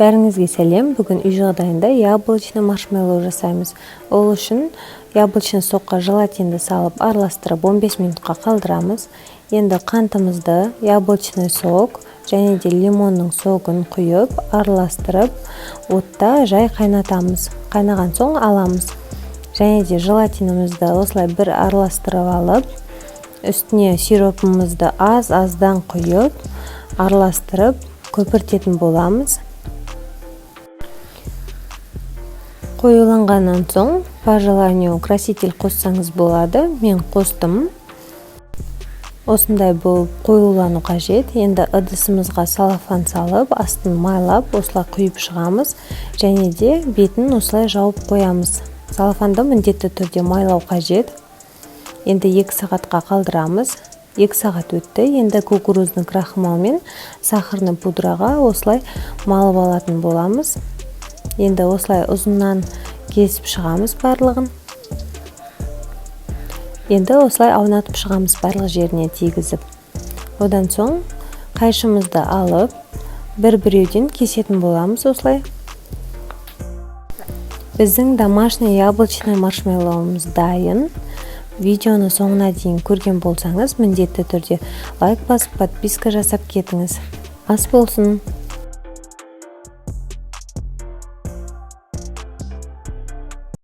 Бәріңізге сәлем. Бүгін үй жағдайында яблочный маршмеллоу жасаймыз. Ол үшін яблочный сокқа желатинді салып араластырып 15 минутқа қалдырамыз. Енді қантымызды, яблочный сок және де лимонның согын құйып, араластырып, отта жай қайнатамыз. Қайнаған соң аламыз. Және де желатинімізді осылай бір араластырып алып, үстіне сиропымызды аз-аздан құйып, араластырып, көпіртетін боламыз. Қоюланғаннан соң, по желанию краситель қоссаңыз болады. Мен қостым. Осындай болып қоюлану қажет. Енді ыдысымызға салафан салып, астын майлап, осылай құйып шығамыз. Және де бетін осылай жауып қоямыз. Салафанды міндетті түрде майлау қажет. Енді 2 сағатқа қалдырамыз. 2 сағат өтті. Енді кукурузный крахмал мен сахарный пудраға осылай малып алатын боламыз. Енді осылай ұзыннан кесіп шығамыз барлығын. Енді осылай аунатып шығамыз барлық жеріне тигізіп. Одан соң қайшымызды алып, бір-біреуден кесетін боламыз осылай. Біздің домашний яблочный маршмеллоуымыз дайын. Видеоны соңына дейін көрген болсаңыз, міндетті түрде лайк басып, подписка жасап кетіңіз. Ас болсын!